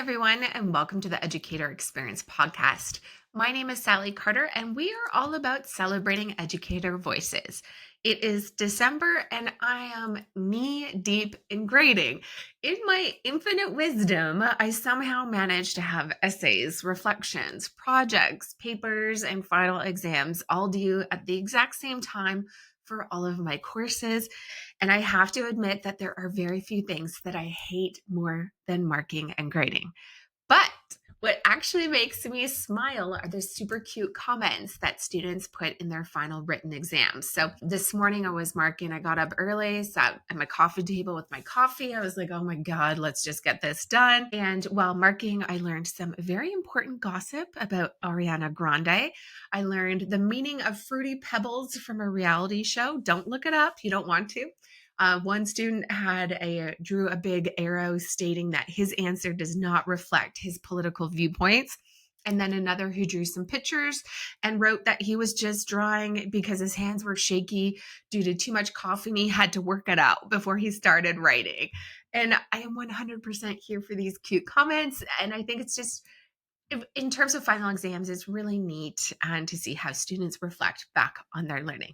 everyone, and welcome to the Educator Experience podcast. My name is Sally Carter, and we are all about celebrating educator voices. It is December, and I am knee deep in grading. In my infinite wisdom, I somehow managed to have essays, reflections, projects, papers, and final exams all due at the exact same time for all of my courses. And I have to admit that there are very few things that I hate more than marking and grading. But what actually makes me smile are the super cute comments that students put in their final written exams. So this morning I was marking, I got up early, sat at my coffee table with my coffee. I was like, oh my God, let's just get this done. And while marking, I learned some very important gossip about Ariana Grande. I learned the meaning of fruity pebbles from a reality show. Don't look it up. You don't want to. One student drew a big arrow stating that his answer does not reflect his political viewpoints. And then another who drew some pictures and wrote that he was just drawing because his hands were shaky due to too much coffee and he had to work it out before he started writing. And I am 100% here for these cute comments. And I think it's just, in terms of final exams, it's really neat and to see how students reflect back on their learning.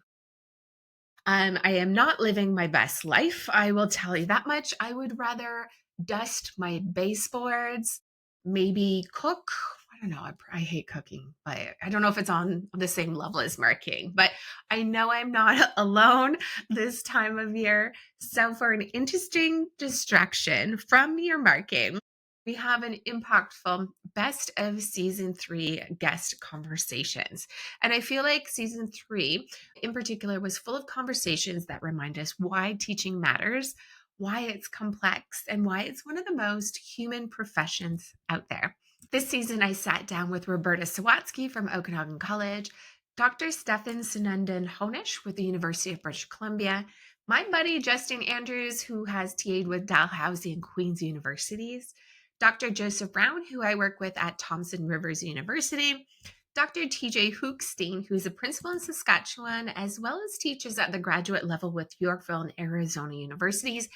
I am not living my best life. I will tell you that much. I would rather dust my baseboards, maybe cook. I don't know. I hate cooking, but I don't know if it's on the same level as marking, but I know I'm not alone this time of year. So for an interesting distraction from your marking, we have an impactful best of season 3 guest conversations. And I feel like season 3 in particular was full of conversations that remind us why teaching matters, why it's complex, and why it's one of the most human professions out there. This season, I sat down with Roberta Sawatzky from Okanagan College, Dr. Stefan Sunandan Honisch with the University of British Columbia, my buddy Justin Andrews, who has TA'd with Dalhousie and Queen's Universities, Dr. Joseph Brown, who I work with at Thompson Rivers University, Dr. TJ Hoogsteen, who's a principal in Saskatchewan, as well as teaches at the graduate level with Yorkville and Arizona universities,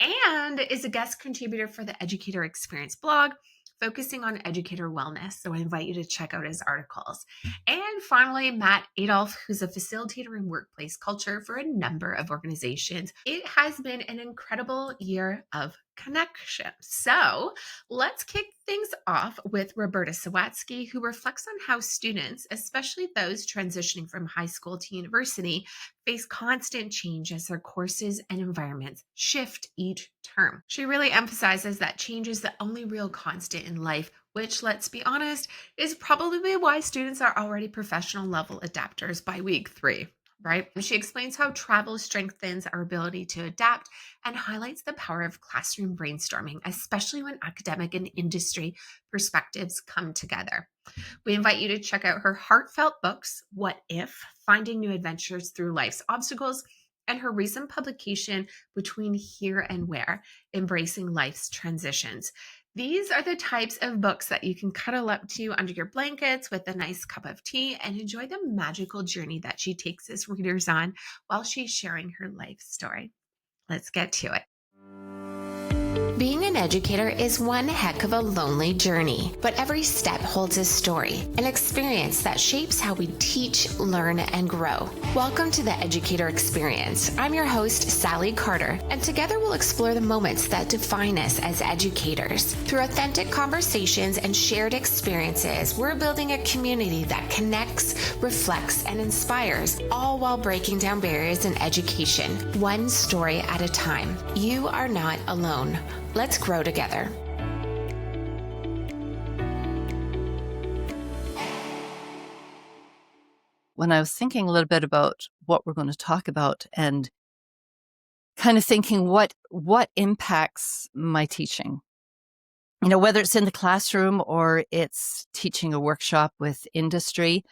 and is a guest contributor for the Educator Experience blog, focusing on educator wellness. So I invite you to check out his articles. And finally, Matt Adolphe, who's a facilitator in workplace culture for a number of organizations. It has been an incredible year of connection. So let's kick things off with Roberta Sawatzky, who reflects on how students, especially those transitioning from high school to university, face constant change as their courses and environments shift each term. She really emphasizes that change is the only real constant in life, which, let's be honest, is probably why students are already professional level adapters by week 3. Right? She explains how travel strengthens our ability to adapt and highlights the power of classroom brainstorming, especially when academic and industry perspectives come together. We invite you to check out her heartfelt books, What If? Finding New Adventures Through Life's Obstacles, and her recent publication, Between Here and Where, Embracing Life's Transitions. These are the types of books that you can cuddle up to under your blankets with a nice cup of tea and enjoy the magical journey that she takes us readers on while she's sharing her life story. Let's get to it. Being an educator is one heck of a lonely journey, but every step holds a story, an experience that shapes how we teach, learn, and grow. Welcome to the Educator Experience. I'm your host, Sally Carter, and together we'll explore the moments that define us as educators. Through authentic conversations and shared experiences, we're building a community that connects, reflects, and inspires, all while breaking down barriers in education, one story at a time. You are not alone. Let's grow together. When I was thinking a little bit about what we're going to talk about and kind of thinking what impacts my teaching, whether it's in the classroom or it's teaching a workshop with industry,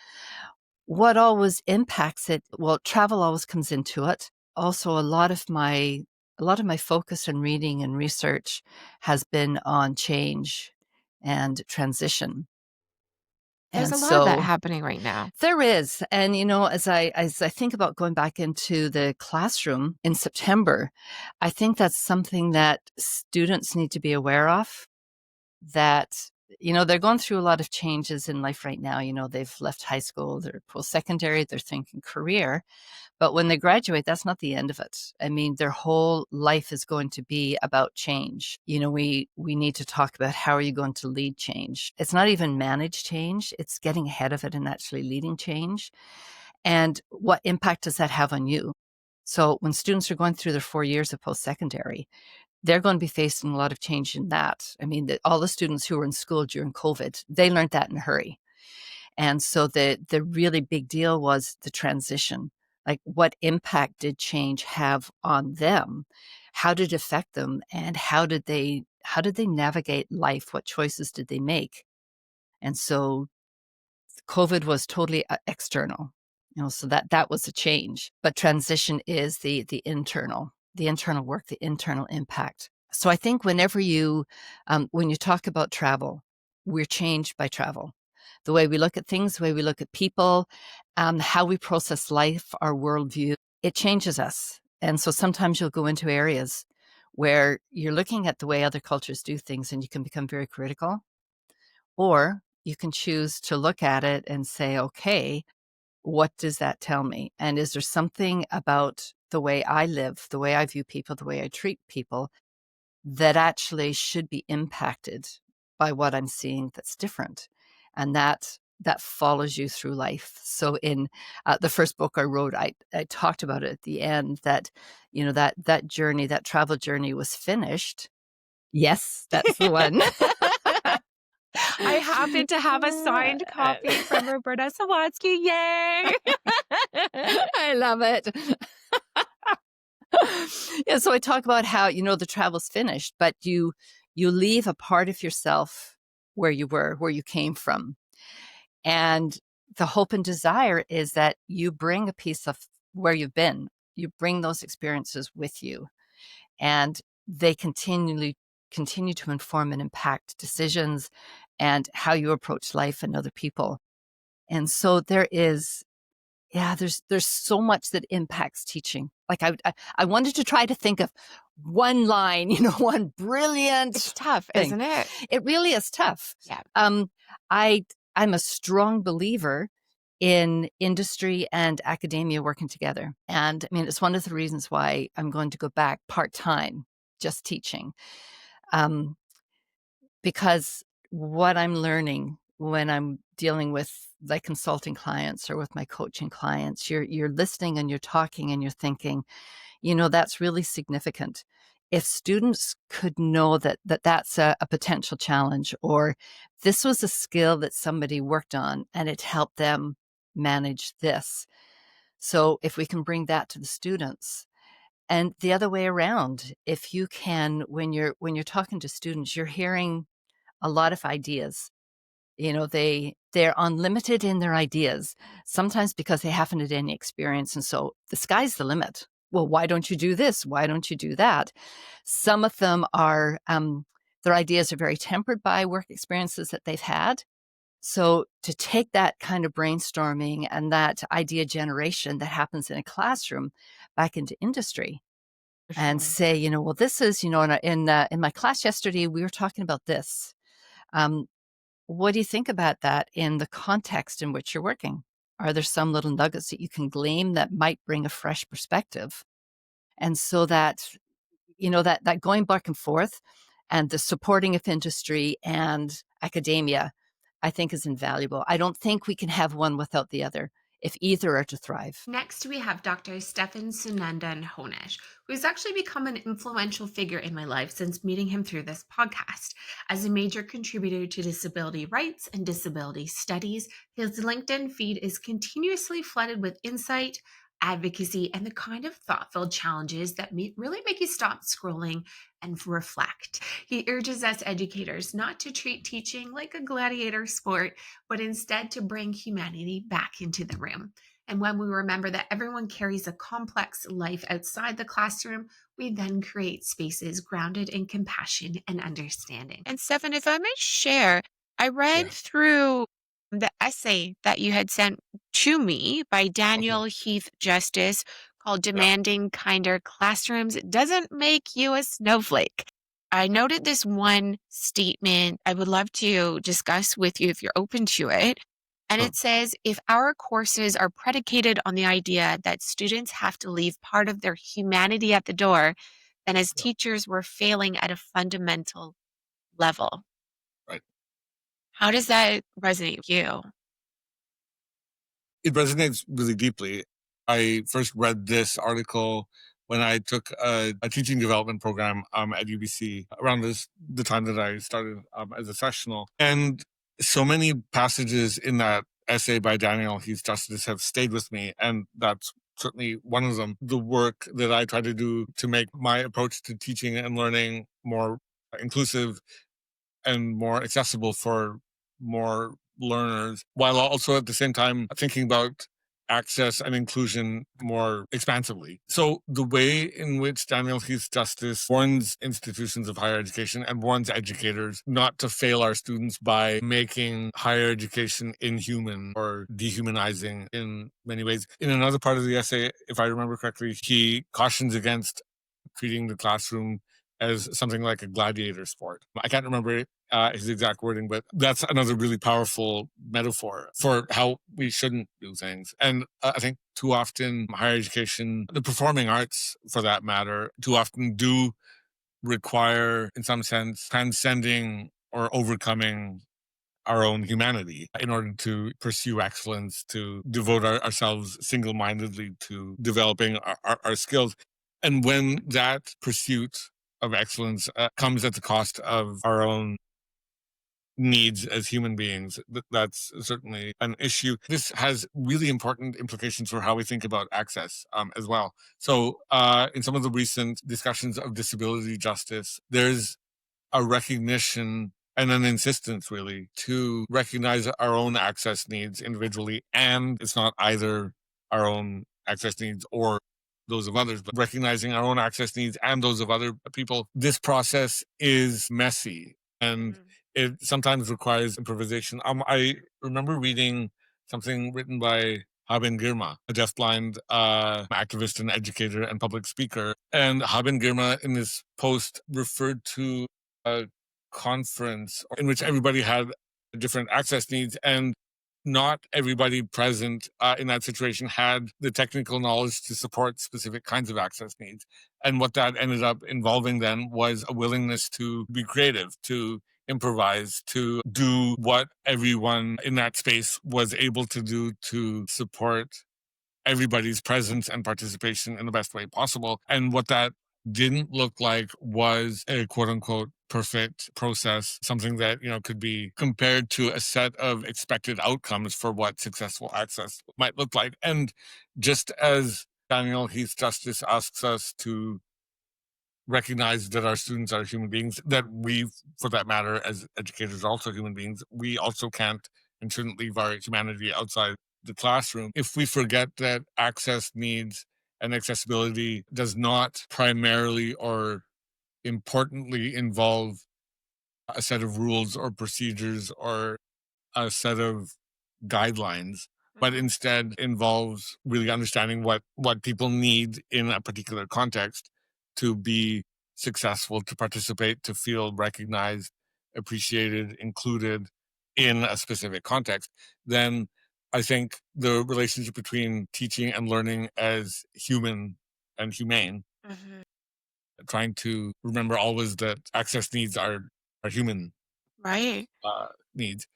what always impacts it? Well, travel always comes into it. Also, a lot of my focus in reading and research has been on change and transition. There's a lot of that happening right now. There is. And, as I think about going back into the classroom in September, I think that's something that students need to be aware of. that, they're going through a lot of changes in life right now. They've left high school, they're post-secondary, they're thinking career. But when they graduate, that's not the end of it. I mean, their whole life is going to be about change. We need to talk about how are you going to lead change. It's not even manage change. It's getting ahead of it and actually leading change. And what impact does that have on you? So when students are going through their 4 years of post-secondary, they're going to be facing a lot of change in that. I mean, all the students who were in school during COVID, they learned that in a hurry. And so the really big deal was the transition. Like, what impact did change have on them? How did it affect them? And how did they navigate life? What choices did they make? And so COVID was totally external, so that was a change. But transition is the internal work, the internal impact. So I think whenever when you talk about travel, we're changed by travel. The way we look at things, the way we look at people, how we process life, our worldview, it changes us. And so sometimes you'll go into areas where you're looking at the way other cultures do things and you can become very critical. Or you can choose to look at it and say, okay, what does that tell me? And is there something about the way I live, the way I view people, the way I treat people that actually should be impacted by what I'm seeing that's different? And that follows you through life. So in the first book I wrote, I talked about it at the end that, that journey, that travel journey was finished. Yes, that's the one. I happen to have a signed copy from Roberta Sawatzky. Yay! I love it. Yeah, so I talk about how, the travel's finished, but you leave a part of yourself where you were, where you came from. And the hope and desire is that you bring a piece of where you've been. You bring those experiences with you. And they continue to inform and impact decisions and how you approach life and other people. And so there's so much that impacts teaching. Like I wanted to try to think of one line, one brilliant. It's tough, thing. Isn't it? It really is tough. Yeah. I'm a strong believer in industry and academia working together. And I mean, it's one of the reasons why I'm going to go back part-time, just teaching. Because what I'm learning when I'm dealing with like consulting clients or with my coaching clients, you're listening and you're talking and you're thinking, that's really significant. If students could know that's a potential challenge, or this was a skill that somebody worked on and it helped them manage this. So if we can bring that to the students, and the other way around, if you can, when you're talking to students, you're hearing a lot of ideas. They're unlimited in their ideas, sometimes because they haven't had any experience. And so the sky's the limit. Well, why don't you do this? Why don't you do that? Some of them are, their ideas are very tempered by work experiences that they've had. So to take that kind of brainstorming and that idea generation that happens in a classroom back into industry, and say, well, this is, in my class yesterday, we were talking about this. What do you think about that in the context in which you're working? Are there some little nuggets that you can glean that might bring a fresh perspective? And so that, that going back and forth and the supporting of industry and academia, I think is invaluable. I don't think we can have one without the other if either are to thrive. Next, we have Dr. Stefan Sunandan Honisch, who's actually become an influential figure in my life since meeting him through this podcast. As a major contributor to disability rights and disability studies, his LinkedIn feed is continuously flooded with insight, advocacy, and the kind of thoughtful challenges that really make you stop scrolling and reflect. He urges us educators not to treat teaching like a gladiator sport, but instead to bring humanity back into the room. And when we remember that everyone carries a complex life outside the classroom, we then create spaces grounded in compassion and understanding. And Stefan, if I may share, I read through the essay that you had sent to me by Daniel Heath Justice called Demanding Kinder Classrooms Doesn't Make You a Snowflake. I noted this one statement I would love to discuss with you if you're open to it. And Sure. it says, if our courses are predicated on the idea that students have to leave part of their humanity at the door, then as Yeah. teachers, we're failing at a fundamental level. Right. How does that resonate with you? It resonates really deeply. I first read this article when I took a teaching development program at UBC around the time that I started as a sessional. And so many passages in that essay by Daniel Heath Justice have stayed with me. And that's certainly one of them. The work that I try to do to make my approach to teaching and learning more inclusive and more accessible for more learners, while also at the same time thinking about access and inclusion more expansively. So the way in which Daniel Heath Justice warns institutions of higher education and warns educators not to fail our students by making higher education inhuman or dehumanizing in many ways. In another part of the essay, if I remember correctly, he cautions against treating the classroom as something like a gladiator sport. I can't remember his exact wording, but that's another really powerful metaphor for how we shouldn't do things. And I think too often higher education, the performing arts for that matter, too often do require, in some sense, transcending or overcoming our own humanity in order to pursue excellence, to devote ourselves single-mindedly to developing our skills. And when that pursuit of excellence comes at the cost of our own needs as human beings, that's certainly an issue. This has really important implications for how we think about access as well. So in some of the recent discussions of disability justice, there's a recognition and an insistence really to recognize our own access needs individually. And it's not either our own access needs or those of others, but recognizing our own access needs and those of other people. This process is messy and it sometimes requires improvisation. I remember reading something written by Haben Girma, a deafblind activist and educator and public speaker. And Haben Girma in this post referred to a conference in which everybody had different access needs, and not everybody present in that situation had the technical knowledge to support specific kinds of access needs. And what that ended up involving then was a willingness to be creative, to improvise, to do what everyone in that space was able to do to support everybody's presence and participation in the best way possible. And what that didn't look like was a quote unquote perfect process, something that, could be compared to a set of expected outcomes for what successful access might look like. And just as Daniel Heath Justice asks us to recognize that our students are human beings, that we, for that matter, as educators, are also human beings, we also can't and shouldn't leave our humanity outside the classroom. If we forget that access needs and accessibility does not primarily or importantly involve a set of rules or procedures or a set of guidelines, but instead involves really understanding what people need in a particular context to be successful, to participate, to feel recognized, appreciated, included in a specific context, then I think the relationship between teaching and learning as human and humane, trying to remember always that access needs are human Right. needs.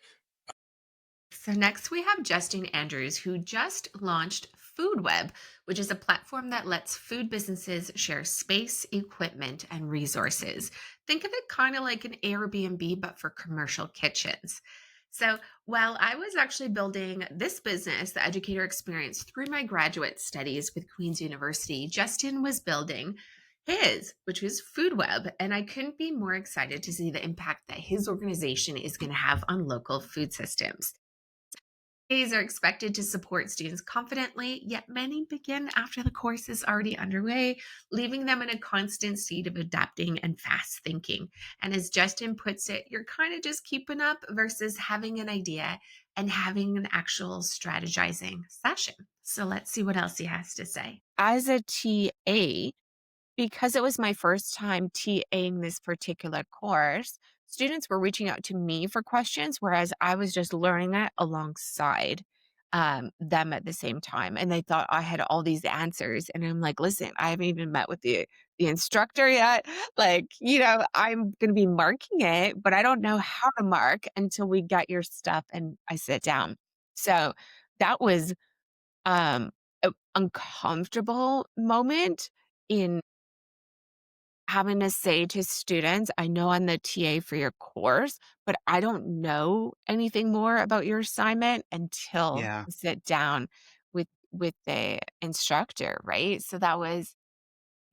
So next we have Justin Andrews, who just launched FoodWeb, which is a platform that lets food businesses share space, equipment, and resources. Think of it kind of like an Airbnb, but for commercial kitchens. So while I was actually building this business, the educator experience, through my graduate studies with Queen's University, Justin was building his, which was FoodWeb. And I couldn't be more excited to see the impact that his organization is going to have on local food systems. Days are expected to support students confidently, yet many begin after the course is already underway, leaving them in a constant state of adapting and fast thinking. And as Justin puts it, you're kind of just keeping up versus having an idea and having an actual strategizing session. So let's see what else he has to say. As a TA, because it was my first time TAing this particular course, students were reaching out to me for questions, whereas I was just learning it alongside them at the same time. And they thought I had all these answers. And I'm like, listen, I haven't even met with the instructor yet. Like, I'm going to be marking it, but I don't know how to mark until we get your stuff and I sit down. So that was an uncomfortable moment in having to say to students, I know I'm the TA for your course, but I don't know anything more about your assignment until Yeah. you sit down with the instructor, right? So that was,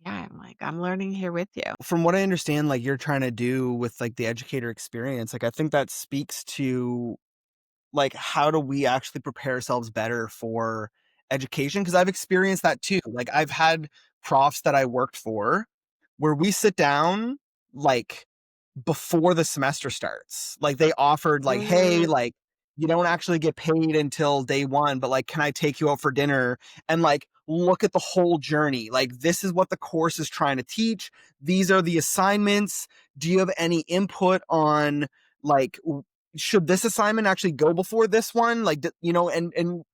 yeah, I'm like, I'm learning here with you. From what I understand, like you're trying to do with like the educator experience, like I think that speaks to like how do we actually prepare ourselves better for education? Because I've experienced that too. Like I've had profs that I worked for where we sit down like before the semester starts. Like they offered like, hey, Mhm. like you don't actually get paid until day one, but like, can I take you out for dinner and like look at the whole journey? Like this is what the course is trying to teach. These are the assignments. Do you have any input on like should this assignment actually go before this one? Like,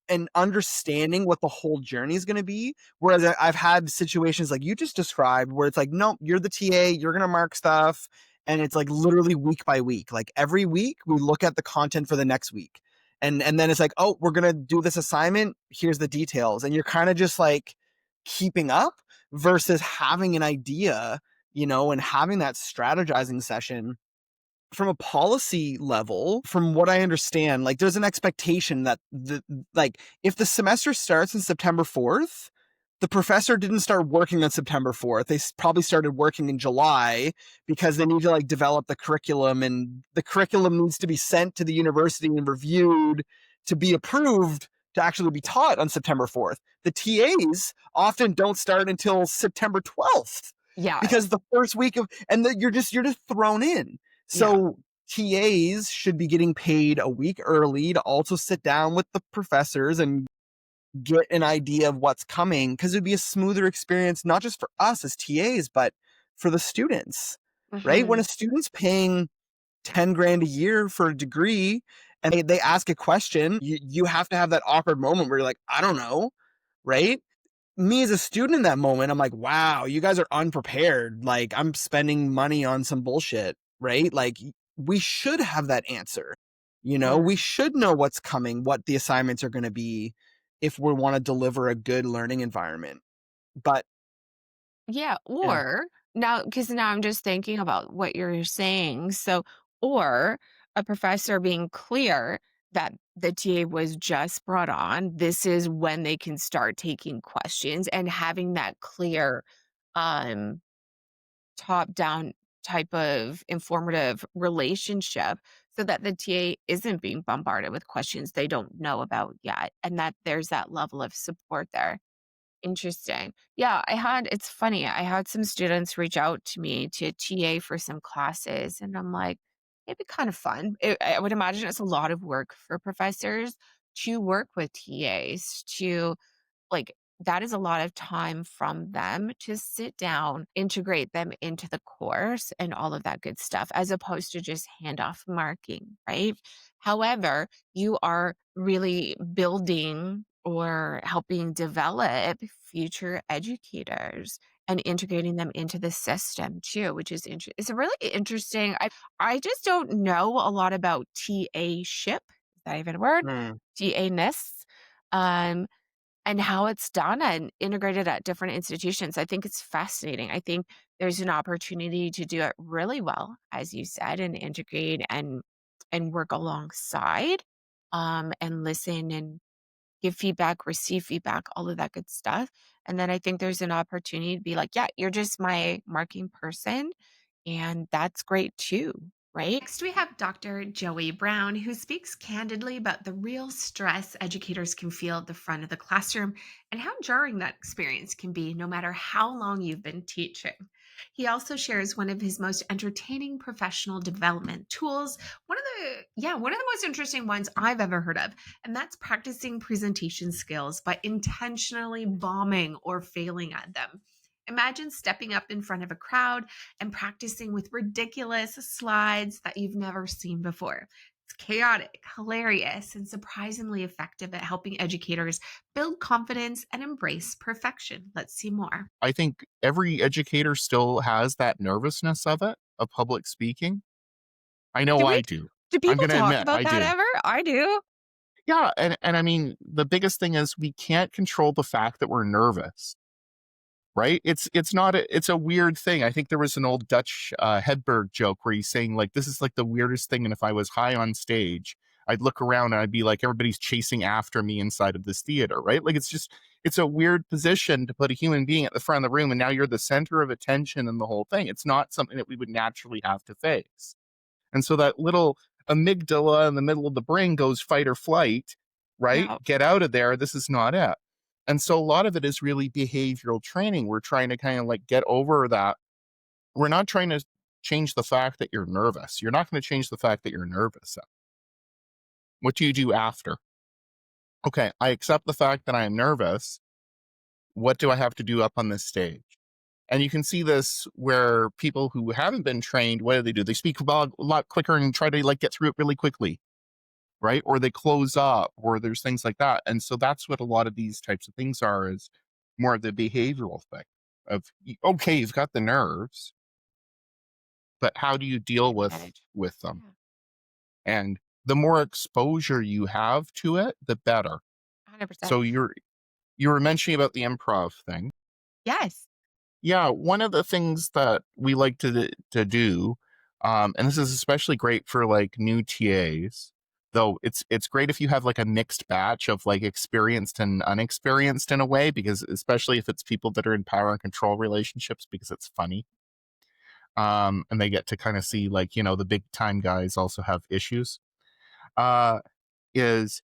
and understanding what the whole journey is going to be. Whereas I've had situations like you just described where it's like, nope, you're the TA, you're going to mark stuff. And it's like literally week by week. Like every week we look at the content for the next week. And then it's like, oh, we're going to do this assignment. Here's the details. And you're kind of just like keeping up versus having an idea, and having that strategizing session from a policy level. From what I understand, like there's an expectation that like if the semester starts on September 4th, the professor didn't start working on September 4th. They probably started working in July because they need to like develop the curriculum, and the curriculum needs to be sent to the university and reviewed to be approved to actually be taught on September 4th. The TAs often don't start until September 12th Yeah. because the first week of, and you're just thrown in. Yeah. So TAs should be getting paid a week early to also sit down with the professors and get an idea of what's coming, because it'd be a smoother experience, not just for us as TAs, but for the students, right? When Mhm. a student's paying 10 grand a year for a degree and they ask a question, you have to have that awkward moment where you're like, I don't know, right? Me as a student in that moment, I'm like, wow, you guys are unprepared. Like I'm spending money on some bullshit, right? Like we should have that answer. We should know what's coming, what the assignments are going to be if we want to deliver a good learning environment. But Yeah, yeah. or now, because now I'm just thinking about what you're saying. So, or a professor being clear that the TA was just brought on, this is when they can start taking questions, and having that clear um top down type of informative relationship so that the TA isn't being bombarded with questions they don't know about yet, and that there's that level of support there. Interesting. Yeah, it's funny. I had some students reach out to me to TA for some classes, and I'm like, it'd be kind of fun. I would imagine it's a lot of work for professors to work with TAs to like, that is a lot of time from them to sit down, integrate them into the course and all of that good stuff, as opposed to just handoff marking, right? However, you are really building or helping develop future educators and integrating them into the system too, which is it's really interesting. I just don't know a lot about TA ship. Is that even a word? Mm. TA ness. Um, and how it's done and integrated at different institutions. I think it's fascinating. I think there's an opportunity to do it really well, as you said, and integrate and work alongside, and listen and give feedback, receive feedback, all of that good stuff. And then I think there's an opportunity to be like, yeah, you're just my marking person, and that's great too, right? Next, we have Dr. Joey Brown, who speaks candidly about the real stress educators can feel at the front of the classroom and how jarring that experience can be, no matter how long you've been teaching. He also shares one of his most entertaining professional development tools, one of the most interesting ones I've ever heard of, and that's practicing presentation skills by intentionally bombing or failing at them. Imagine stepping up in front of a crowd and practicing with ridiculous slides that you've never seen before. It's chaotic, hilarious, and surprisingly effective at helping educators build confidence and embrace perfection. Let's see more. I think every educator still has that nervousness of it, of public speaking. I know Do I we do. do I'm people gonna talk admit about I that do. ever? I do. Yeah, and I mean, the biggest thing is we can't control the fact that we're nervous, right? It's a weird thing. I think there was an old Dutch Hedberg joke where he's saying like, this is like the weirdest thing, and if I was high on stage, I'd look around and I'd be like, everybody's chasing after me inside of this theater, right? Like it's a weird position to put a human being at the front of the room, and now you're the center of attention and the whole thing. It's not something that we would naturally have to face. And so that little amygdala in the middle of the brain goes fight or flight, right? Yeah. Get out of there. This is not it. And so a lot of it is really behavioral training. We're trying to kind of like get over that. We're not trying to change the fact that you're nervous. You're not going to change the fact that you're nervous. What do you do after? Okay, I accept the fact that I am nervous. What do I have to do up on this stage? And you can see this where people who haven't been trained, what do? They speak a lot quicker and try to like get through it really quickly, right? Or they close up, or there's things like that. And so that's what a lot of these types of things are, is more of the behavioral thing of, okay, you've got the nerves, but how do you deal Manage. with them? Yeah. And the more exposure you have to it, the better. 100%. So you were mentioning about the improv thing. Yes. Yeah, one of the things that we like to do, and this is especially great for like new TAs, though it's great if you have like a mixed batch of like experienced and unexperienced in a way, because especially if it's people that are in power and control relationships, because it's funny. And they get to kind of see like, the big time guys also have issues. Is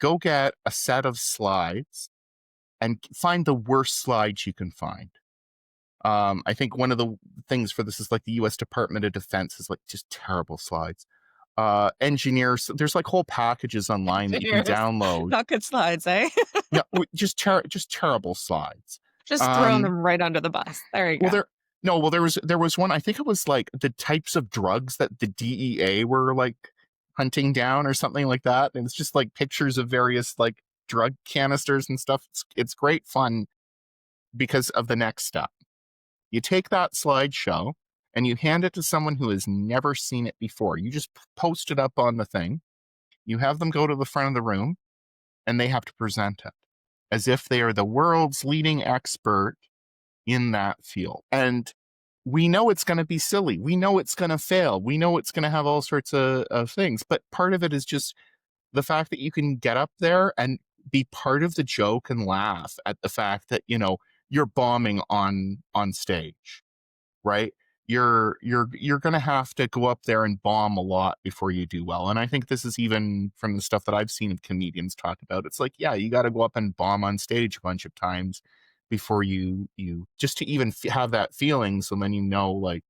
go get a set of slides and find the worst slides you can find. I think one of the things for this is like the U.S. Department of Defense is like just terrible slides. Engineers, there's like whole packages online that you can Engineers. download. Not good slides, eh? Yeah, just terrible slides. Just throwing them right under the bus. There you go. There was one. I think it was like the types of drugs that the DEA were like hunting down or something like that, and it's just like pictures of various like drug canisters and stuff. It's great fun because of the next step. You take that slideshow and you hand it to someone who has never seen it before. You just post it up on the thing. You have them go to the front of the room and they have to present it as if they are the world's leading expert in that field. And we know it's going to be silly. We know it's going to fail. We know it's going to have all sorts of things. But part of it is just the fact that you can get up there and be part of the joke and laugh at the fact that, you're bombing on stage, right? You're going to have to go up there and bomb a lot before you do well. And I think this is even from the stuff that I've seen of comedians talk about. It's like, yeah, you got to go up and bomb on stage a bunch of times before you just to even have that feeling. So then like,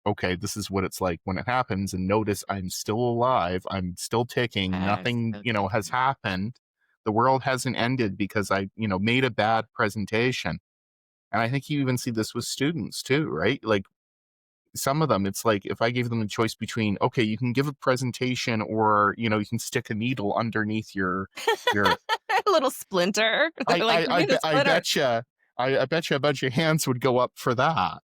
okay, this is what it's like when it happens, and notice I'm still alive. I'm still ticking. Nothing, has happened. The world hasn't ended because I, made a bad presentation. And I think you even see this with students too, right? Like some of them, it's like if I gave them a choice between, okay, you can give a presentation or, you can stick a needle underneath your A little splinter. I bet you a bunch of hands would go up for that.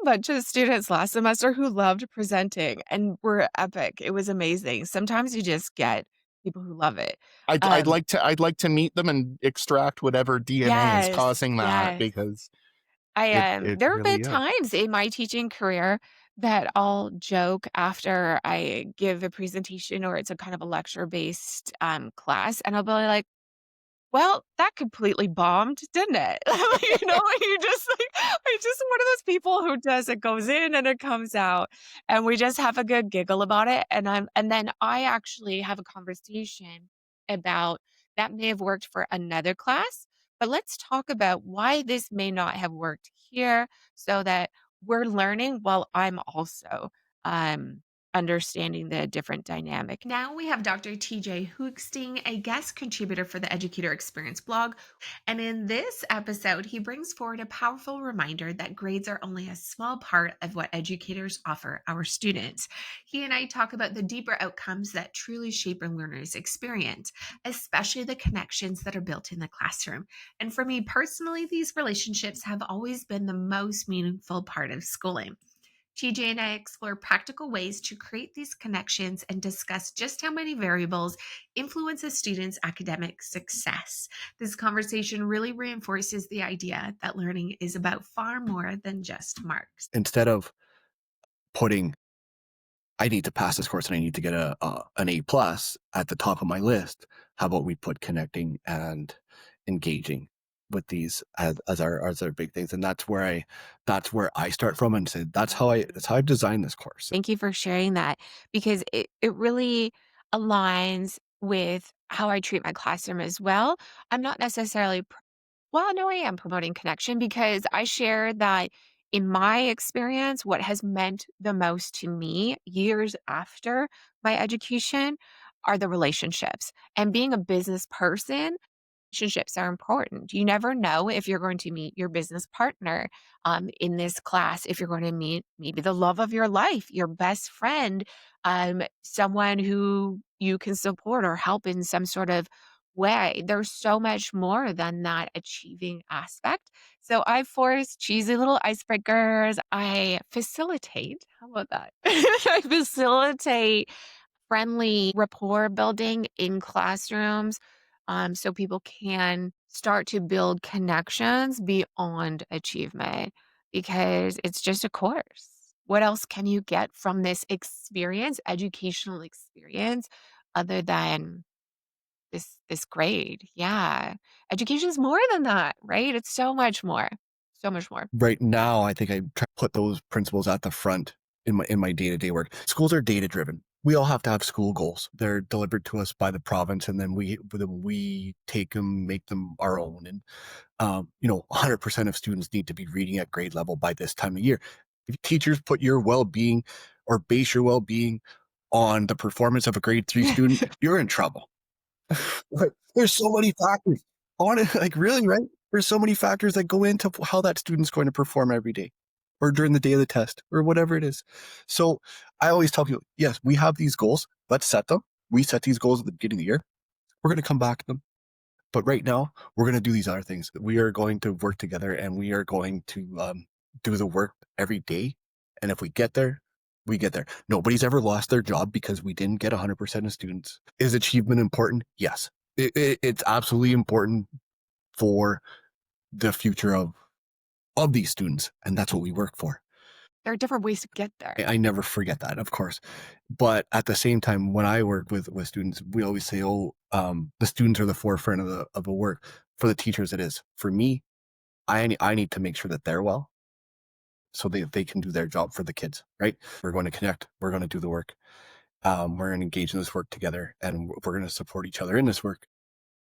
A bunch of students last semester who loved presenting and were epic. It was amazing. Sometimes you just get people who love it. I'd like to meet them and extract whatever DNA is causing that, because it there have really been is. times in my teaching career that I'll joke after I give a presentation or it's a kind of a lecture-based class, and I'll be like, well, that completely bombed, didn't it? You just like, I'm just one of those people who it goes in and it comes out, and we just have a good giggle about it. And then I actually have a conversation about that may have worked for another class, but let's talk about why this may not have worked here, so that we're learning while I'm also understanding the different dynamic. Now we have Dr. TJ Hoogsteen, a guest contributor for the Educator Experience blog. And in this episode, he brings forward a powerful reminder that grades are only a small part of what educators offer our students. He and I talk about the deeper outcomes that truly shape a learner's experience, especially the connections that are built in the classroom. And for me personally, these relationships have always been the most meaningful part of schooling. TJ and I explore practical ways to create these connections and discuss just how many variables influence a student's academic success. This conversation really reinforces the idea that learning is about far more than just marks. Instead of putting, I need to pass this course and I need to get an A plus at the top of my list, how about we put connecting and engaging with these as our big things? And that's where I start from and say that's how I've designed this course. Thank you for sharing that, because it really aligns with how I treat my classroom as well. I'm not necessarily, well, no, I am promoting connection, because I share that in my experience, what has meant the most to me years after my education are the relationships. And being a business person, relationships are important. You never know if you're going to meet your business partner in this class, if you're going to meet maybe the love of your life, your best friend, someone who you can support or help in some sort of way. There's so much more than that achieving aspect. So I force cheesy little icebreakers. I facilitate. How about that? I facilitate friendly rapport building in classrooms, so people can start to build connections beyond achievement, because it's just a course. What else can you get from this experience, educational experience, other than this grade? Yeah. Education is more than that, right? It's so much more. So much more. Right now, I think I try to put those principles at the front in my day-to-day work. Schools are data-driven. We all have to have school goals. They're delivered to us by the province, and then we take them, make them our own. And 100% of students need to be reading at grade level by this time of year. If teachers put your well-being or base your well-being on the performance of a grade 3 student, you're in trouble. Like, there's so many factors on it. Like, really, right? There's so many factors that go into how that student's going to perform every day or during the day of the test or whatever it is. So I always tell people, yes, we have these goals. Let's set them. We set these goals at the beginning of the year. We're going to come back to them. But right now, we're going to do these other things. We are going to work together, and we are going to do the work every day. And if we get there, we get there. Nobody's ever lost their job because we didn't get 100% of students. Is achievement important? Yes. It's absolutely important for the future of these students. And that's what we work for. There are different ways to get there. I never forget that, of course. But at the same time, when I work with students, we always say, the students are the forefront of the work. For the teachers, it is. For me, I need to make sure that they're well so they can do their job for the kids, right? We're going to connect. We're going to do the work. We're going to engage in this work together, and we're going to support each other in this work.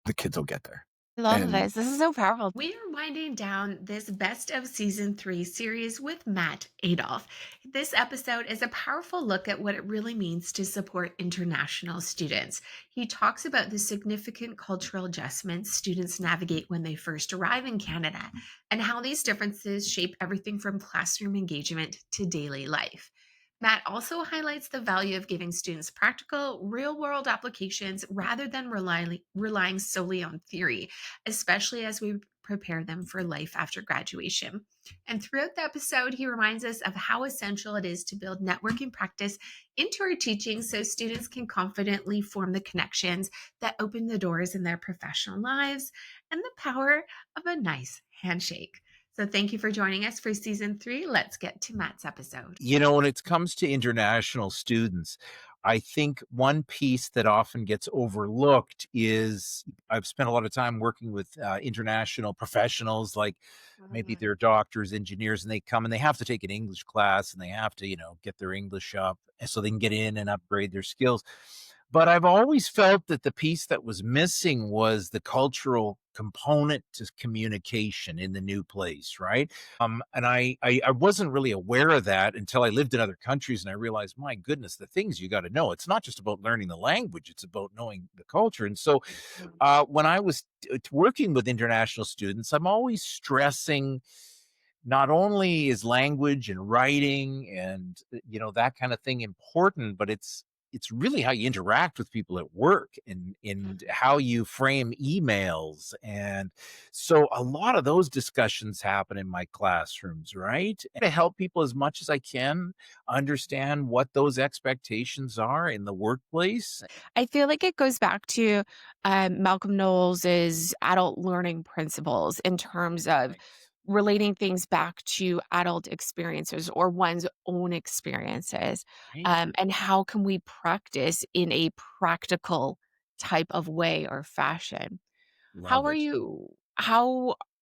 The kids will get there. I love And- this. This is so powerful. We are winding down this Best of Season 3 series with Matt Adolphe. This episode is a powerful look at what it really means to support international students. He talks about the significant cultural adjustments students navigate when they first arrive in Canada and how these differences shape everything from classroom engagement to daily life. Matt also highlights the value of giving students practical, real-world applications rather than relying solely on theory, especially as we prepare them for life after graduation. And throughout the episode, he reminds us of how essential it is to build networking practice into our teaching so students can confidently form the connections that open the doors in their professional lives, and the power of a nice handshake. So thank you for joining us for Season 3. Let's get to Matt's episode. When it comes to international students, I think one piece that often gets overlooked is I've spent a lot of time working with international professionals, like maybe they're doctors, engineers, and they come and they have to take an English class and they have to, get their English up so they can get in and upgrade their skills. But I've always felt that the piece that was missing was the cultural component to communication in the new place, right? And I wasn't really aware of that until I lived in other countries, and I realized, my goodness, the things you got to know. It's not just about learning the language; it's about knowing the culture. And so, when I was working with international students, I'm always stressing not only is language and writing and that kind of thing important, but it's really how you interact with people at work and how you frame emails. And so a lot of those discussions happen in my classrooms, right? And to help people as much as I can understand what those expectations are in the workplace. I feel like it goes back to Malcolm Knowles's adult learning principles in terms of relating things back to adult experiences or one's own experiences. Right. And how can we practice in a practical type of way or fashion? Love it.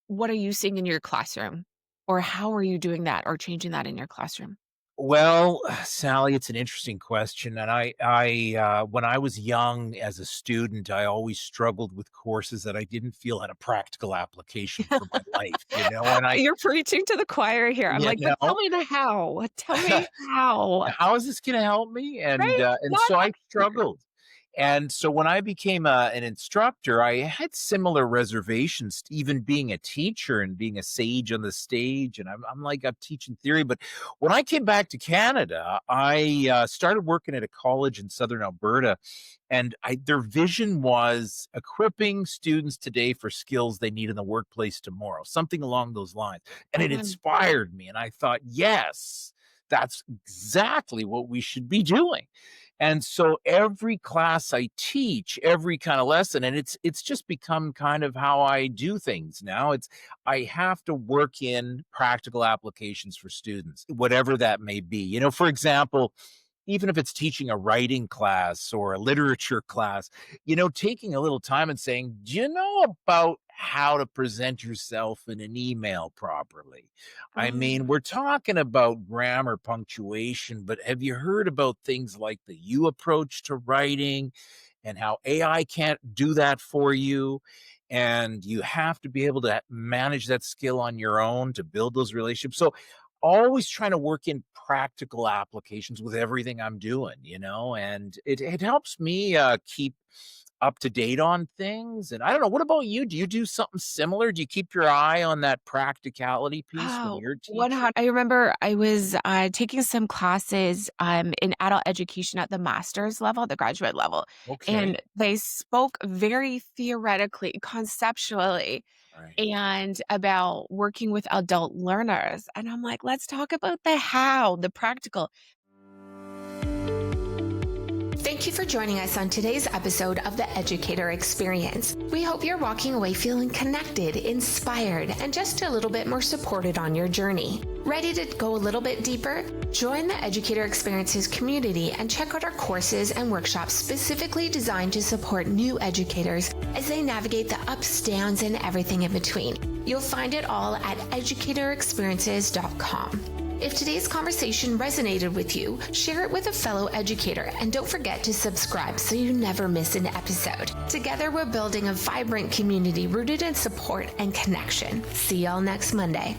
What are you seeing in your classroom? Or how are you doing that or changing that in your classroom? Well, Sally, it's an interesting question. And when I was young as a student, I always struggled with courses that I didn't feel had a practical application for my life, and You're preaching to the choir here. I'm you like, but tell me the how. Tell me how. how is this going to help me? And Right? so I struggled. And so when I became an instructor, I had similar reservations, even being a teacher and being a sage on the stage. And I'm like, I'm teaching theory. But when I came back to Canada, I started working at a college in Southern Alberta. And their vision was equipping students today for skills they need in the workplace tomorrow, something along those lines. And it inspired me. And I thought, yes, that's exactly what we should be doing. And so every class I teach, every kind of lesson, and it's just become kind of how I do things now. I have to work in practical applications for students, whatever that may be. For example, even if it's teaching a writing class or a literature class, taking a little time and saying, do you know about how to present yourself in an email properly? I mean, we're talking about grammar, punctuation, but have you heard about things like the you approach to writing and how AI can't do that for you? And you have to be able to manage that skill on your own to build those relationships. So always trying to work in practical applications with everything I'm doing, and it helps me keep up to date on things. And I don't know, what about you? Do you do something similar? Do you keep your eye on that practicality piece when Oh, you're teaching? 100. I remember I was taking some classes in adult education at the master's level, the graduate level, Okay. and they spoke very theoretically, conceptually, Right. and about working with adult learners. And I'm like, let's talk about the how, the practical. Thank you for joining us on today's episode of The Educator Experience. We hope you're walking away feeling connected, inspired, and just a little bit more supported on your journey. Ready to go a little bit deeper? Join the Educator Experiences community and check out our courses and workshops specifically designed to support new educators as they navigate the ups, downs, and everything in between. You'll find it all at educatorexperiences.com. If today's conversation resonated with you, share it with a fellow educator, and don't forget to subscribe so you never miss an episode. Together, we're building a vibrant community rooted in support and connection. See y'all next Monday.